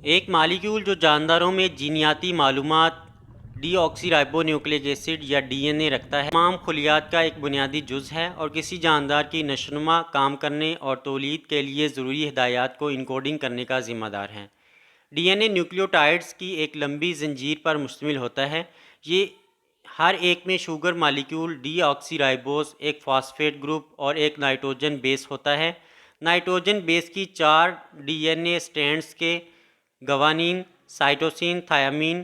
ایک مالیکیول جو جانداروں میں جینیاتی معلومات ڈی آکسی رائبو نیوکلک ایسڈ یا ڈی این اے رکھتا ہے، تمام خلیات کا ایک بنیادی جز ہے اور کسی جاندار کی نشوونما، کام کرنے اور تولید کے لیے ضروری ہدایات کو انکوڈنگ کرنے کا ذمہ دار ہے۔ ڈی این اے نیوکلیوٹائڈز کی ایک لمبی زنجیر پر مشتمل ہوتا ہے۔ یہ ہر ایک میں شوگر مالیکیول، ڈی آکسی رائبوز، ایک فاسفیٹ گروپ اور ایک نائٹروجن بیس ہوتا ہے۔ نائٹروجن بیس کی 4 ڈی این اے سٹرینڈز کے گوانین، سائٹوسین، تھیامین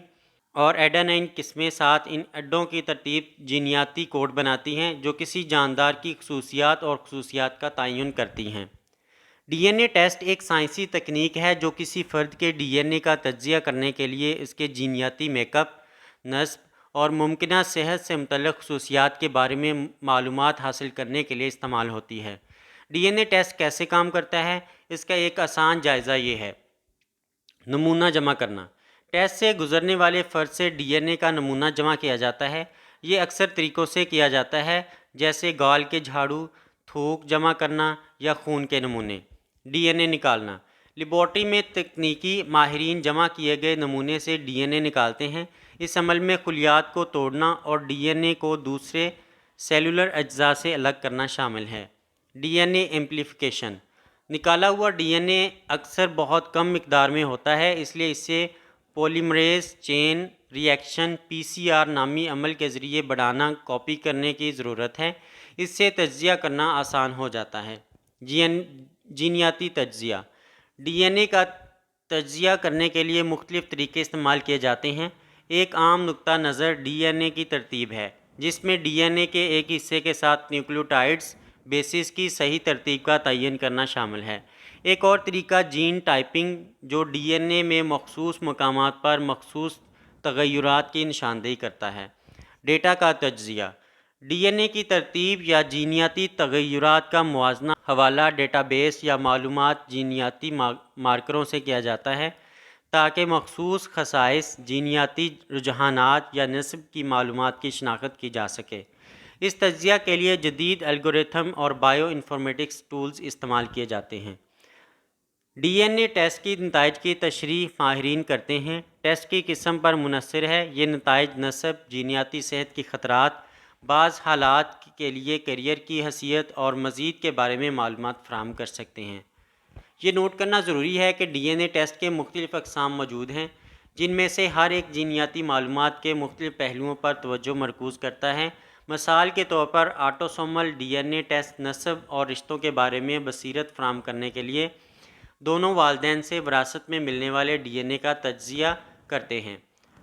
اور ایڈینائن قسمیں ساتھ ان اڈوں کی ترتیب جینیاتی کوڈ بناتی ہیں جو کسی جاندار کی خصوصیات اور خصوصیات کا تعین کرتی ہیں۔ ڈی این اے ٹیسٹ ایک سائنسی تکنیک ہے جو کسی فرد کے ڈی این اے کا تجزیہ کرنے کے لیے اس کے جینیاتی میک اپ، نسب اور ممکنہ صحت سے متعلق خصوصیات کے بارے میں معلومات حاصل کرنے کے لیے استعمال ہوتی ہے۔ ڈی این اے ٹیسٹ کیسے کام کرتا ہے؟ اس کا ایک آسان جائزہ یہ ہے۔ نمونہ جمع کرنا۔ ٹیسٹ سے گزرنے والے فرد سے ڈی این اے کا نمونہ جمع کیا جاتا ہے۔ یہ اکثر طریقوں سے کیا جاتا ہے، جیسے گال کے جھاڑو، تھوک جمع کرنا یا خون کے نمونے۔ ڈی این اے نکالنا۔ لیبارٹری میں تکنیکی ماہرین جمع کیے گئے نمونے سے ڈی این اے نکالتے ہیں۔ اس عمل میں خلیات کو توڑنا اور ڈی این اے کو دوسرے سیلولر اجزاء سے الگ کرنا شامل ہے۔ ڈی این اے ایمپلیفیکیشن۔ نکالا ہوا ڈی این اے اکثر بہت کم مقدار میں ہوتا ہے، اس لیے اسے پولیمریز چین ری ایکشن پی سی آر نامی عمل کے ذریعے بڑھانا کاپی کرنے کی ضرورت ہے۔ اس سے تجزیہ کرنا آسان ہو جاتا ہے۔ جینیاتی تجزیہ۔ ڈی این اے کا تجزیہ کرنے کے لیے مختلف طریقے استعمال کیے جاتے ہیں۔ ایک عام نقطہ نظر ڈی این اے کی ترتیب ہے، جس میں ڈی این اے کے ایک حصے کے ساتھ نیوکلیوٹائڈز بیسز کی صحیح ترتیب کا تعین کرنا شامل ہے۔ ایک اور طریقہ جین ٹائپنگ، جو ڈی این اے میں مخصوص مقامات پر مخصوص تغیرات کی نشاندہی کرتا ہے۔ ڈیٹا کا تجزیہ۔ ڈی این اے کی ترتیب یا جینیاتی تغیرات کا موازنہ حوالہ ڈیٹا بیس یا معلومات جینیاتی مارکروں سے کیا جاتا ہے تاکہ مخصوص خصائص، جینیاتی رجحانات یا نسب کی معلومات کی شناخت کی جا سکے۔ اس تجزیہ کے لیے جدید الگورتھم اور بائیو انفارمیٹکس ٹولز استعمال کیے جاتے ہیں۔ ڈی این اے ٹیسٹ کی نتائج کی تشریح ماہرین کرتے ہیں۔ ٹیسٹ کی قسم پر منحصر ہے۔ یہ نتائج نسب، جینیاتی صحت کی خطرات، بعض حالات کے لیے کیریئر کی حیثیت اور مزید کے بارے میں معلومات فراہم کر سکتے ہیں۔ یہ نوٹ کرنا ضروری ہے کہ ڈی این اے ٹیسٹ کے مختلف اقسام موجود ہیں، جن میں سے ہر ایک جینیاتی معلومات کے مختلف پہلوؤں پر توجہ مرکوز کرتا ہے۔ مثال کے طور پر آٹوسومل ڈی این اے ٹیسٹ نسب اور رشتوں کے بارے میں بصیرت فراہم کرنے کے لیے دونوں والدین سے وراثت میں ملنے والے ڈی این اے کا تجزیہ کرتے ہیں،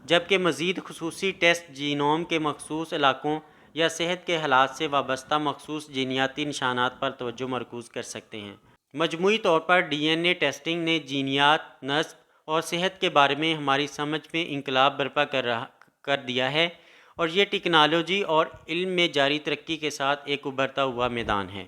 جبکہ مزید خصوصی ٹیسٹ جینوم کے مخصوص علاقوں یا صحت کے حالات سے وابستہ مخصوص جینیاتی نشانات پر توجہ مرکوز کر سکتے ہیں۔ مجموعی طور پر ڈی این اے ٹیسٹنگ نے جینیات، نسب اور صحت کے بارے میں ہماری سمجھ میں انقلاب برپا کر دیا ہے اور یہ ٹیکنالوجی اور علم میں جاری ترقی کے ساتھ ایک ابھرتا ہوا میدان ہے۔